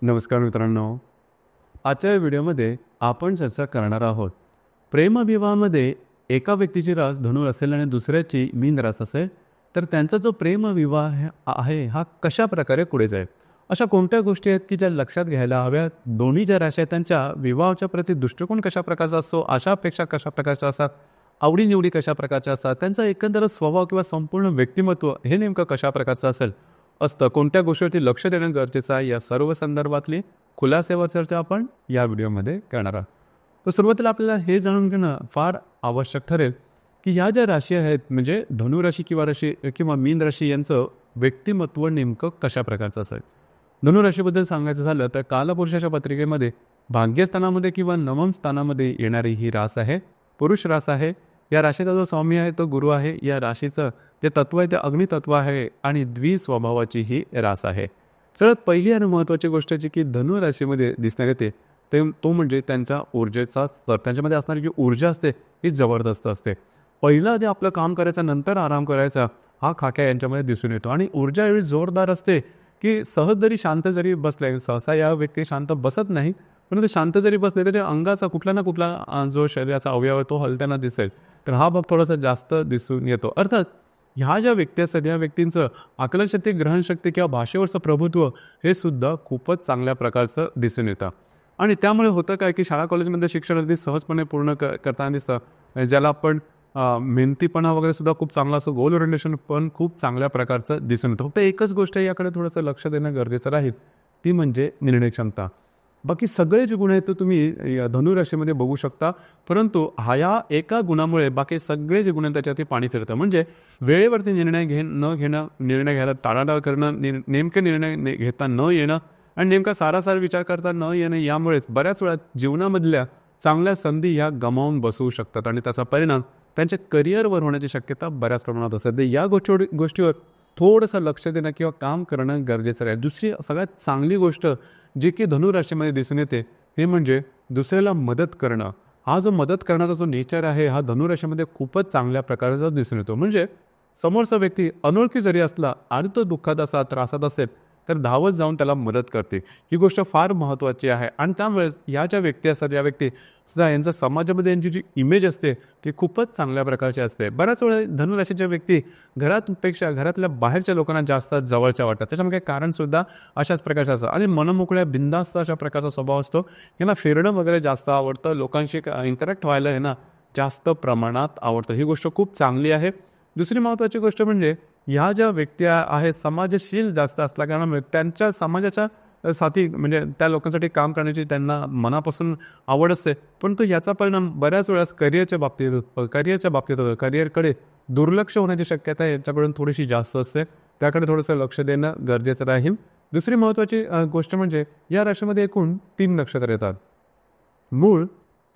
नमस्कार मित्रांनो. आजच्या या व्हिडिओमध्ये आपण चर्चा करणार आहोत प्रेमविवाहामध्ये एका व्यक्तीची रास धनु असेल आणि दुसऱ्याची मीन रास असेल तर त्यांचा जो प्रेमविवाह आहे हा कशा प्रकारे पुढे जाईल. अशा कोणत्या गोष्टी आहेत की ज्या लक्षात घ्यायला हव्यात. दोन्ही ज्या राशी आहेत त्यांच्या विवाहाच्या प्रति दृष्टिकोन कशा प्रकारचा असतो, आशा अपेक्षा कशा प्रकारच्या असतात, आवडीनिवडी कशा प्रकारच्या असतात, त्यांचा एकंदर स्वभाव किंवा संपूर्ण व्यक्तिमत्व हे नेमकं कशा प्रकारचं असेल असतं, कोणत्या गोष्टीवरती लक्ष देणं गरजेचं आहे, या सर्व संदर्भातली खुलासेवर चर्चा आपण या व्हिडिओमध्ये करणार आहोत. तर सुरुवातीला आपल्याला हे जाणून घेणं फार आवश्यक ठरेल की ह्या ज्या राशी आहेत म्हणजे धनुराशी किंवा मीन राशी यांचं व्यक्तिमत्व नेमकं कशा प्रकारचं असेल. धनुराशीबद्दल सांगायचं झालं तर कालपुरुषाच्या पत्रिकेमध्ये भाग्यस्थानामध्ये किंवा नवम स्थानामध्ये येणारी ही रास आहे, पुरुष रास आहे. या राशीचा जो स्वामी आहे तो गुरु आहे. या राशीचं जे तत्व आहे ते अग्नितत्व आहे आणि द्विस्वभावाची ही रास आहे. सगळ्यात पहिली आणि महत्त्वाची गोष्ट जी की धनु राशीमध्ये दिसण्यात येते तो म्हणजे त्यांच्या ऊर्जेचा स्तर. त्यांच्यामध्ये असणारी जी ऊर्जा असते ही जबरदस्त असते. पहिलं आधी आपलं काम करायचं नंतर आराम करायचा हा खाक्या यांच्यामध्ये दिसून येतो आणि ऊर्जा एवढी जोरदार असते की सहज जरी शांत जरी बसले, सहसा या व्यक्ती शांत बसत नाही, परंतु शांत जरी बसले तरी अंगाचा कुठला ना कुठला जो शरीराचा अवयव आहे तो हलताना दिसेल. तर हा भाग थोडासा जास्त दिसून येतो. अर्थात ह्या ज्या व्यक्ती असतात या व्यक्तींचं आकलनशक्ती, ग्रहणशक्ती किंवा भाषेवरचं प्रभुत्व हे सुद्धा खूपच चांगल्या प्रकारचं दिसून येतं. आणि त्यामुळे होतं काय की शाळा कॉलेजमध्ये शिक्षण अगदी सहजपणे पूर्ण करताना दिसतं, ज्याला आपण मेहनतीपणा वगैरे सुद्धा खूप चांगला असतो, गोल ओरिएंटेशन पण खूप चांगल्या प्रकारचं दिसून येतं. फक्त एकच गोष्ट याकडे थोडंसं लक्ष देणं गरजेचं राहील, ती म्हणजे निर्णय क्षमता. बाकी सगळे जे गुण आहेत ते तुम्ही धनुराशीमध्ये बघू शकता, परंतु ह्या एका गुणामुळे बाकी सगळे जे गुण आहेत त्याच्यावरती पाणी फिरतं. म्हणजे वेळेवरती निर्णय न घेणं, निर्णय घ्यायला टाळाटाळ करणं, नेमके निर्णय घेता न येणं आणि नेमका सारासार विचार करता न येणं, यामुळेच बऱ्याच वेळा जीवनामधल्या चांगल्या संधी ह्या गमावून बसवू शकतात आणि त्याचा परिणाम त्यांच्या करिअरवर होण्याची शक्यता बऱ्याच प्रमाणात असते. या गोष्टीवर थोडंसं लक्ष देणं किंवा काम करणं गरजेचं आहे. दुसरी सगळ्यात चांगली गोष्ट जी की धनुराशीमध्ये दिसून येते हे म्हणजे दुसऱ्याला मदत करणं. हा जो मदत करण्याचा जो नेचर आहे हा धनुराशीमध्ये खूपच चांगल्या प्रकारचा दिसून येतो. म्हणजे समोरचा व्यक्ती अनोळखी जरी असला आणि तो दुःखात असा त्रासात असेल तर धावत जाऊन त्याला मदत करते. ही गोष्ट फार महत्त्वाची आहे आणि त्यामुळेच ह्या ज्या व्यक्ती असतात या व्यक्ती सुद्धा यांचा समाजामध्ये यांची जी इमेज असते ती खूपच चांगल्या प्रकारची असते. बऱ्याच वेळा धनुराशीच्या व्यक्ती घरापेक्षा घरातल्या बाहेरच्या लोकांना जास्त जवळच्या वाटतात. त्याच्यामुळे काही कारणसुद्धा अशाच प्रकारचं असतं आणि मनमोकळ्या बिंदास्त अशा प्रकारचा स्वभाव असतो. यांना फिरणं वगैरे जास्त आवडतं, लोकांशी इंटरॅक्ट व्हायला आहे ना जास्त प्रमाणात आवडतं. ही गोष्ट खूप चांगली आहे. दुसरी महत्त्वाची गोष्ट म्हणजे ह्या ज्या व्यक्ती आहेत समाजशील जास्त असल्या कारणामुळे त्यांच्या समाजाच्या साथी म्हणजे त्या लोकांसाठी काम करण्याची त्यांना मनापासून आवड असते, परंतु याचा परिणाम बऱ्याच वेळेस करिअरच्या बाबतीत करिअरकडे दुर्लक्ष होण्याची शक्यता यांच्याकडून थोडीशी जास्त असते. त्याकडे थोडंसं लक्ष देणं गरजेचं राहील. दुसरी महत्त्वाची गोष्ट म्हणजे या राशीमध्ये एकूण 3 नक्षत्र येतात: मूळ,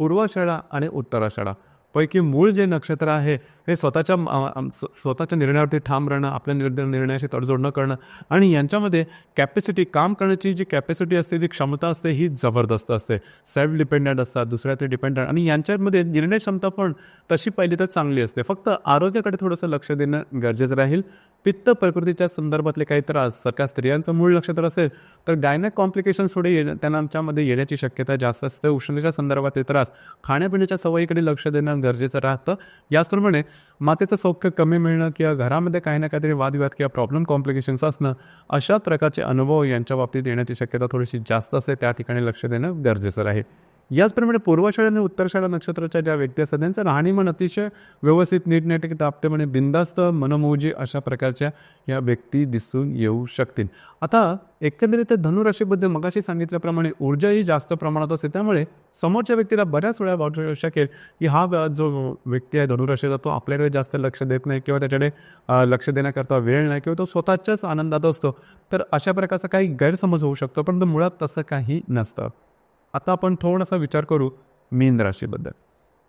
पूर्वाषाढा आणि उत्तराषाढा. पैकी मूळ जे नक्षत्र आहे हे स्वतःच्या निर्णयावरती ठाम राहणं, आपल्या निर्णयाशी तडजोड न करणं आणि यांच्यामध्ये कॅपॅसिटी, काम करण्याची जी कॅपॅसिटी असते, ती क्षमता असते ही जबरदस्त असते. सेल्फ डिपेंडंट असतात, दुसऱ्याचे डिपेंडंट आणि यांच्यामध्ये निर्णय क्षमता पण तशी पाहिली तर चांगली असते. फक्त आरोग्याकडे थोडंसं लक्ष देणं गरजेचं राहील. पित्त प्रकृतीच्या संदर्भातले काही त्रास, सरकार स्त्रियांचं मूळ नक्षत्र असेल तर गायनॅक कॉम्प्लिकेशन्स थोडे त्यांच्यामध्ये येण्याची शक्यता जास्त असते. उष्णतेच्या संदर्भातले त्रास, खाण्यापिण्याच्या सवयीकडे लक्ष देणं गरजेचं राहतं. याचप्रमाणे मातेचं सौख्य कमी मिळणं किंवा घरामध्ये काही ना काहीतरी वादविवाद किंवा प्रॉब्लेम कॉम्प्लिकेशन्स असणं, अशा प्रकारचे अनुभव यांच्या बाबतीत येण्याची शक्यता थोडीशी जास्त असते. त्या ठिकाणी लक्ष देणं गरजेचं राहील. याचप्रमाणे पूर्वाषाढा आणि उत्तराषाढा नक्षत्राच्या ज्या व्यक्ती असतात त्यांचं राहणीमान अतिशय व्यवस्थित, नीटनेटके, तापटेपणे, बिंदास्त, मनमोजी अशा प्रकारच्या या व्यक्ती दिसून येऊ शकतील. आता एकंदरीत धनुराशीबद्दल मगाशी सांगितल्याप्रमाणे ऊर्जा ही जास्त प्रमाणात असते, त्यामुळे समोरच्या व्यक्तीला बऱ्याच वेळा वाटू शकेल की हा जो व्यक्ती आहे धनुराशीचा तो आपल्याकडे जास्त लक्ष देत नाही किंवा त्याच्याकडे लक्ष देण्याकरता वेळ नाही किंवा तो स्वतःच्याच आनंदात असतो. तर अशा प्रकारचा काही गैरसमज होऊ शकतो, परंतु मुळात तसं काही नसतं. आता आपण थोडासा विचार करू मीन राशीबद्दल.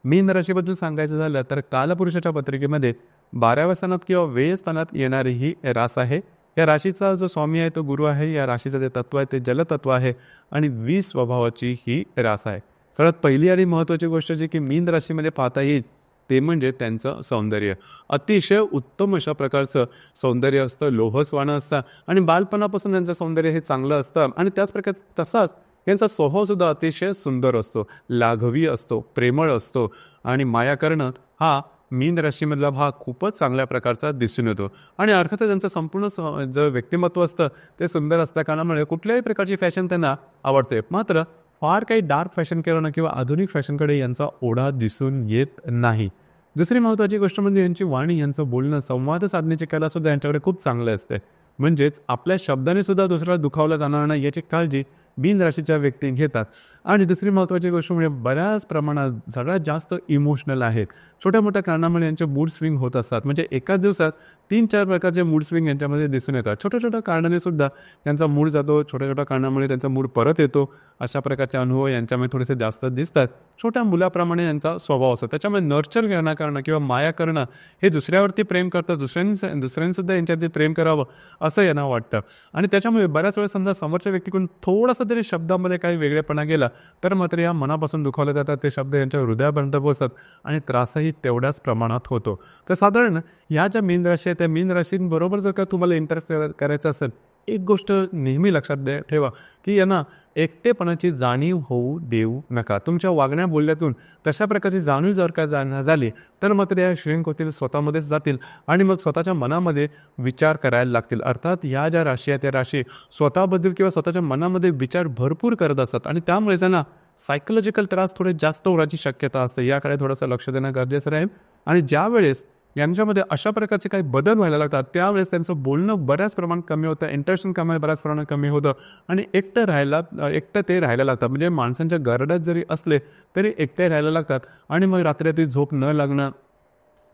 मीन राशीबद्दल सांगायचं झालं तर कालपुरुषाच्या पत्रिकेमध्ये 12व्या स्थानात किंवा व्यय स्थानात येणारी ही रास आहे. या राशीचा जो स्वामी आहे तो गुरु आहे. या राशीचं जे तत्व आहे ते जलतत्व आहे आणि स्वभावाची ही रास आहे. सगळ्यात पहिली आणि महत्त्वाची गोष्ट जी की मीन राशीमध्ये पाहता येईल ते म्हणजे त्यांचं सौंदर्य. अतिशय उत्तम अशा प्रकारचं सौंदर्य असतं, लोभसवाणं असतं आणि बालपणापासून त्यांचं सौंदर्य हे चांगलं असतं आणि त्याच प्रकारे तसाच यांचा स्वभावसुद्धा अतिशय सुंदर असतो, लाघवी असतो, प्रेमळ असतो आणि माया करणं हा मीन राशीमधला भाग खूपच चांगल्या प्रकारचा दिसून येतो. आणि अर्थातच त्यांचं संपूर्ण जे व्यक्तिमत्व असतं ते सुंदर असल्या कारणामुळे कुठल्याही प्रकारची फॅशन त्यांना आवडते. मात्र फार काही डार्क फॅशन करणं किंवा आधुनिक फॅशनकडे यांचा ओढा दिसून येत नाही. दुसरी महत्त्वाची गोष्ट म्हणजे यांची वाणी, यांचं बोलणं, संवाद साधण्याची कलासुद्धा यांच्याकडे खूप चांगली असते. म्हणजेच आपल्या शब्दाने सुद्धा दुसऱ्याला दुखावलं जाणार नाही याची काळजी मीन राशीच्या व्यक्ती घेतात. आणि दुसरी महत्त्वाची गोष्ट म्हणजे बऱ्याच प्रमाणात सगळ्यात जास्त इमोशनल आहेत. छोट्या मोठ्या कारणामुळे यांचे मूड स्विंग होत असतात. म्हणजे एकाच दिवसात 3-4 प्रकारचे मूड स्विंग यांच्यामध्ये दिसून येतात. छोट्या छोट्या कारणाने सुद्धा त्यांचा मूड जातो, छोट्या छोट्या कारणामुळे त्यांचा मूड परत येतो. अशा प्रकारचे अनुभव यांच्यामध्ये थोडेसे जास्त दिसतात. छोट्या मुलाप्रमाणे यांचा स्वभाव असतो. त्याच्यामुळे नर्चर करणं किंवा माया करणं हे दुसऱ्यावरती प्रेम करतं, दुसऱ्यांसुद्धा यांच्यावरती प्रेम करावं असं यांना वाटतं. आणि त्याच्यामुळे बऱ्याच वेळेस समजा समोरच्या व्यक्तीकडून थोडासा तरी शब्दामध्ये काही वेगळेपणा गेला तर मात्र या मनापासून दुखावले जातात. ते शब्द यांच्या हृदयापर्यंत पोहोचतात आणि त्रासही तेवढ्याच प्रमाणात होतो. तर साधारण या ज्या मीन राशी आहेत त्या मीन राशींबरोबर जर का तुम्हाला इंटरफेअर करायचं असेल, एक गोष्ट नेहमी लक्षात ठेवा की यांना एकटेपणाची जाणीव होऊ देऊ नका. तुमच्या वागण्या बोलण्यातून तशा प्रकारची जाणीव जर का झाली तर मात्र या श्रिंक होतील, स्वतःमध्येच जातील आणि मग स्वतःच्या मनामध्ये विचार करायला लागतील. अर्थात या ज्या राशी आहेत त्या राशी स्वतःबद्दल किंवा स्वतःच्या मनामध्ये विचार भरपूर करत असतात आणि त्यामुळे त्यांना सायकोलॉजिकल त्रास थोडे जास्त होण्याची शक्यता असते. याकडे थोडंसं लक्ष देणं गरजेचं राहील. आणि ज्या वेळेस यांच्यामध्ये अशा प्रकारचे काही बदल व्हायला लागतात त्यावेळेस त्यांचं बोलणं बऱ्याच प्रमाणात कमी होतं, इंटरेक्शन बऱ्याच प्रमाणात कमी होतं आणि एकटं ते राहायला लागतात. म्हणजे माणसांच्या गर्ड्यात जरी असले तरी एकटे राहायला लागतात आणि मग रात्री झोप न लागणं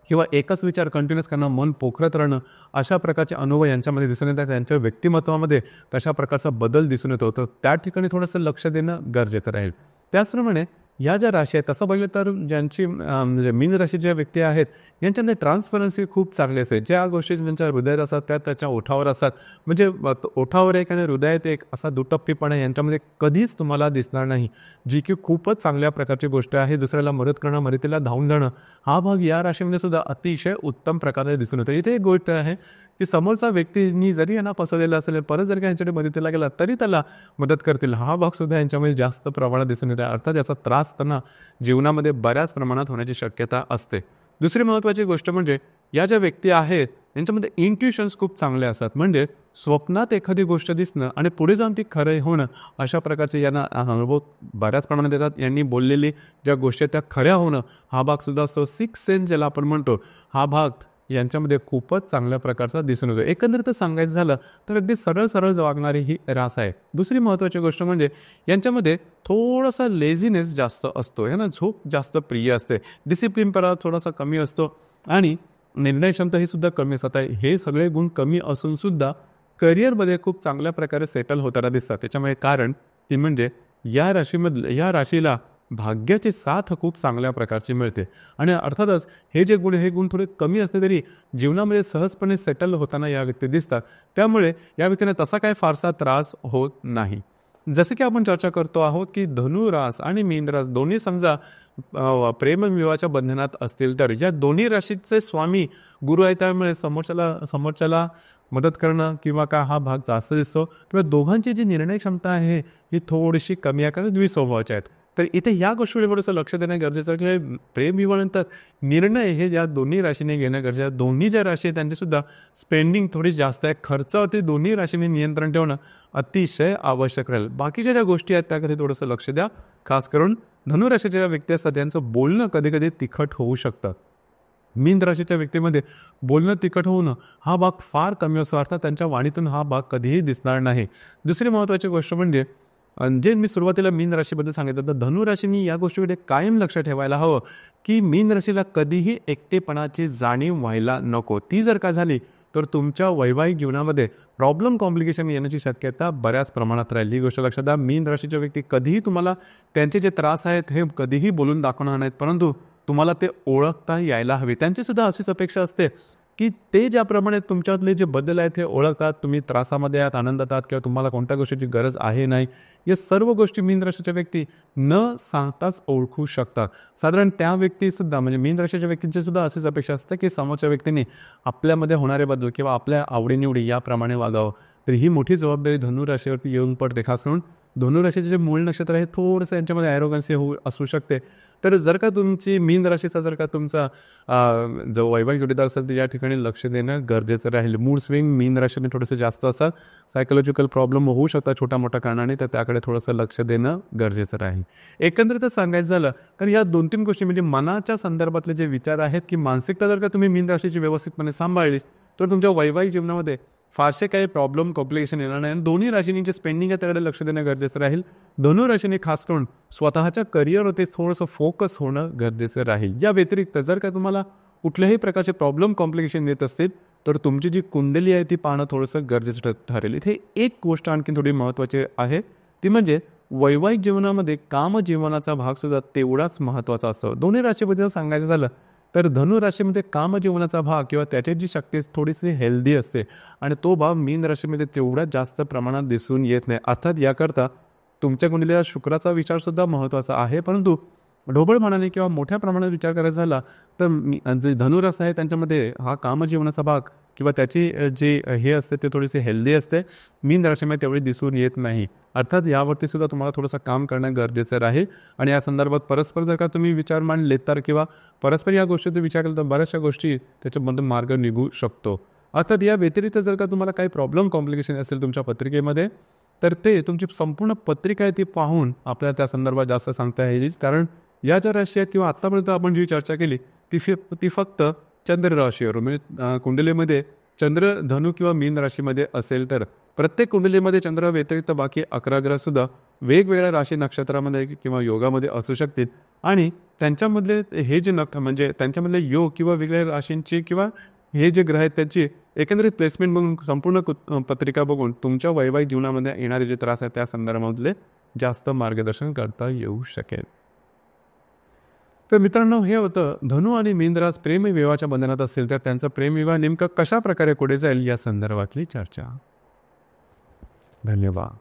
किंवा एकच विचार कंटिन्यूस करणं, मन पोखरत राहणं, अशा प्रकारचे अनुभव यांच्यामध्ये दिसून येतात. त्यांच्या व्यक्तिमत्वामध्ये कशा प्रकारचा बदल दिसून येतो तर त्या ठिकाणी थोडंसं लक्ष देणं गरजेचं राहील. त्याचप्रमाणे या ज्या राशी आहेत तसं बघितलं तर ज्यांची म्हणजे मीन राशी ज्या व्यक्ती आहेत यांच्यामध्ये ट्रान्सपरन्सी खूप चांगली असते. ज्या गोष्टी त्यांच्या हृदयात असतात त्या त्याच्या ओठावर असतात. म्हणजे ओठावर एक आणि हृदयात एक असा दुटप्पीपणा यांच्यामध्ये कधीच तुम्हाला दिसणार नाही, जी की खूपच चांगल्या प्रकारची गोष्ट आहे. दुसऱ्याला मदत करणं, मदतीला धावून जाणं हा भाग या राशीमध्ये सुद्धा अतिशय उत्तम प्रकारे दिसून येतो. इथे एक गोष्ट आहे की समोरचा व्यक्तीनी जरी यांना फसवलेला असेल, परत जर का यांच्याकडे मदतीला गेला तरी त्याला मदत करतील, हा भाग सुद्धा यांच्यामध्ये जास्त प्रमाणात दिसून येतो. अर्थात याचा त्रास त्यांना जीवनामध्ये बऱ्याच प्रमाणात होण्याची शक्यता असते. दुसरी महत्त्वाची गोष्ट म्हणजे या ज्या व्यक्ती आहेत यांच्यामध्ये इंट्युशन्स खूप चांगले असतात. म्हणजे स्वप्नात एखादी गोष्ट दिसणं आणि पुढे जाऊन ती खरं होणं अशा प्रकारचे यांना अनुभव बऱ्याच प्रमाणात येतात. यांनी बोललेली ज्या गोष्टी त्या खऱ्या होणं हा भाग सुद्धा असतो. सिक्स सेन्स ज्याला आपण म्हणतो हा भाग यांच्यामध्ये खूपच चांगल्या प्रकारचा दिसून येतो. एकंदरीत सांगायचं झालं तर अगदी सरळ वागणारी ही रास आहे. दुसरी महत्त्वाची गोष्ट म्हणजे यांच्यामध्ये थोडासा लेझीनेस जास्त असतो. यांना झोप जास्त प्रिय असते, डिसिप्लिनपणा थोडासा कमी असतो आणि निर्णय क्षमता ही सुद्धा कमी असतात. हे सगळे गुण कमी असून सुद्धा करिअरमध्ये खूप चांगल्या प्रकारे सेटल होताना दिसतात. त्याच्यामुळे कारण ती म्हणजे या राशीला भाग्याची साथ खूप चांगल्या प्रकारची मिळते आणि अर्थातच हे गुण थोडे कमी असले तरी जीवनामध्ये सहजपणे सेटल होताना या व्यक्ती दिसतात. त्यामुळे या व्यक्तीने तसा काही फारसा त्रास होत नाही. जसं की आपण चर्चा करतो आहोत की धनुरास आणि मीन रास दोन्ही समजा प्रेमविवाहाच्या बंधनात असतील तर या दोन्ही राशीचे स्वामी गुरु आहे. त्यामुळे समोरच्याला मदत करणं किंवा का हा भाग जास्त दिसतो किंवा दोघांची जी निर्णय क्षमता आहे ही थोडीशी कमी आहे कारण द्विस्वभावाच्या आहेत. तर इथे या गोष्टीवर थोडंसं लक्ष देणं गरजेचं आहे की प्रेमविवाहानंतर निर्णय हे या दोन्ही राशीने घेणं गरजेचं आहे. दोन्ही ज्या राशी आहेत त्यांचीसुद्धा स्पेंडिंग थोडी जास्त आहे, खर्चावरती दोन्ही राशीने नियंत्रण ठेवणं अतिशय आवश्यक राहील. बाकीच्या ज्या गोष्टी आहेत त्याकडे थोडंसं लक्ष द्या. खास करून धनुराशीच्या ज्या व्यक्ती असतात त्यांचं बोलणं कधी तिखट होऊ शकतं. मीन राशीच्या व्यक्तीमध्ये बोलणं तिखट होणं हा भाग फार कमी असतो. अर्थात त्यांच्या वाणीतून हा भाग कधीही दिसणार नाही. दुसरी महत्त्वाची गोष्ट म्हणजे जे मी सुरुवातीला मीन राशीबद्दल सांगितलं तर धनुराशीनी या गोष्टीकडे कायम लक्ष ठेवायला हवं की मीन राशीला कधीही एकटेपणाची जाणीव व्हायला नको. ती जर का झाली तर तुमच्या वैवाहिक जीवनामध्ये प्रॉब्लेम कॉम्प्लिकेशन येण्याची शक्यता बऱ्याच प्रमाणात राहील. ही गोष्ट लक्षात द्या. मीन राशीच्या व्यक्ती कधीही तुम्हाला त्यांचे जे त्रास आहेत हे कधीही बोलून दाखवणार नाहीत, परंतु तुम्हाला ते ओळखता यायला हवे. त्यांचीसुद्धा अशीच अपेक्षा असते की ते ज्याप्रमाणे तुमच्यातले जे बदल आहेत हे ओळखतात, तुम्ही त्रासामध्ये आहात, आनंदात आहात किंवा तुम्हाला कोणत्या गोष्टीची गरज आहे नाही, या सर्व गोष्टी मीन राशीच्या व्यक्ती न सांगताच ओळखू शकतात. साधारण त्या व्यक्तीसुद्धा म्हणजे मीन राशीच्या व्यक्तींची सुद्धा अशीच अपेक्षा असते की समोरच्या व्यक्तीने आपल्यामध्ये होणारे बदल किंवा आपल्या आवडीनिवडी याप्रमाणे वागावं. तर ही मोठी जबाबदारी धनु राशीवरती येऊन पडते. खास करून धनु राशीचे जे मूळ नक्षत्र आहे थोडंसं यांच्यामध्ये ॲरोगन्सी असू शकते. तर जर का तुमची मीन राशीचा जर का तुमचा जो वैवाहिक जोडीदार असेल तर या ठिकाणी लक्ष देणं गरजेचं राहील. मूड स्विंग मीन राशीने थोडंसं जास्त असतात, सायकोलॉजिकल प्रॉब्लेम होऊ शकतात छोट्या मोठ्या कारणाने, तर त्याकडे थोडंसं लक्ष देणं गरजेचं राहील. एकंदरीतच सांगायचं झालं तर या 2-3 गोष्टी म्हणजे मनाच्या संदर्भातले जे विचार आहेत की मानसिकता जर का तुम्ही मीन राशीची व्यवस्थितपणे सांभाळली तर तुमच्या वैवाहिक जीवनामध्ये फारसे काही प्रॉब्लेम कॉम्प्लिकेशन येणार नाही. आणि दोन्ही राशींनी जे स्पेंडिंग आहे त्याकडे लक्ष देणं गरजेचं राहील. धनु राशीने खास करून स्वतःच्या करिअरवरती थोडंसं फोकस होणं गरजेचं राहील. या व्यतिरिक्त जर का तुम्हाला कुठल्याही प्रकारचे प्रॉब्लेम कॉम्प्लिकेशन येत असतील तर तुमची जी कुंडली आहे ती पाहणं थोडंसं गरजेचं ठरेल. इथे एक गोष्ट आणखी थोडी महत्त्वाची आहे, ती म्हणजे वैवाहिक जीवनामध्ये कामजीवनाचा भागसुद्धा तेवढाच महत्त्वाचा असतो. दोन्ही राशीबद्दल सांगायचं झालं तर धनु राशीमध्ये कामजीवनाचा भाग किंवा त्याची जी शक्ती थोडीशी हेल्दी असते आणि तो भाग मीन राशीमध्ये तेवढ्या जास्त प्रमाणात दिसून येत नाही. अर्थात याकरता तुमच्या कुंडलीला शुक्राचा विचारसुद्धा महत्त्वाचा आहे, परंतु ढोबळमानाने किंवा मोठ्या प्रमाणात विचार करायचा झाला तर जे धनुरास आहे त्यांच्यामध्ये हा कामजीवनाचा भाग किंवा त्याची जे हे असते ते थोडीशी हेल्दी असते, मीन राशीमध्ये तेवढी दिसून येत नाही. अर्थात यावरती सुद्धा तुम्हाला थोडंसं काम करणं गरजेचं राहील. आणि या संदर्भात परस्पर जर का तुम्ही विचार मांडलेत तर किंवा परस्पर या गोष्टीत विचार केला तर बऱ्याचशा गोष्टी त्याच्यामधून मार्ग निघू शकतो. अर्थात या व्यतिरिक्त जर का तुम्हाला काही प्रॉब्लेम कॉम्प्लिकेशन असेल तुमच्या पत्रिकेमध्ये तर ते तुमची संपूर्ण पत्रिका आहे ती पाहून आपल्याला त्या संदर्भात जास्त सांगता येईल. कारण या ज्या राशी आहेत किंवा आत्तापर्यंत आपण जी चर्चा केली ती फक्त चंद्र राशीवर म्हणजे कुंडलीमध्ये चंद्र धनु किंवा मीन राशीमध्ये असेल तर प्रत्येक कुंडलीमध्ये चंद्र व्यतिरिक्त बाकी 11 ग्रहसुद्धा वेगवेगळ्या राशी नक्षत्रामध्ये किंवा योगामध्ये असू शकतील. आणि त्यांच्यामधले हे जे म्हणजे त्यांच्यामधले योग किंवा वेगवेगळ्या राशींची किंवा हे जे ग्रह आहेत त्याची एकंदरीत प्लेसमेंट बघून संपूर्ण पत्रिका बघून तुमच्या वैवाहिक जीवनामध्ये येणारे जे त्रास आहेत त्या संदर्भामधले जास्त मार्गदर्शन करता येऊ शकेल. तर मित्रांनो, हे होतं धनु आणि मीन रास प्रेमविवाहाच्या बंधनात असेल तर त्यांचा प्रेमविवाह नेमका कशा प्रकारे पुढे जाईल या संदर्भातली चर्चा. धन्यवाद.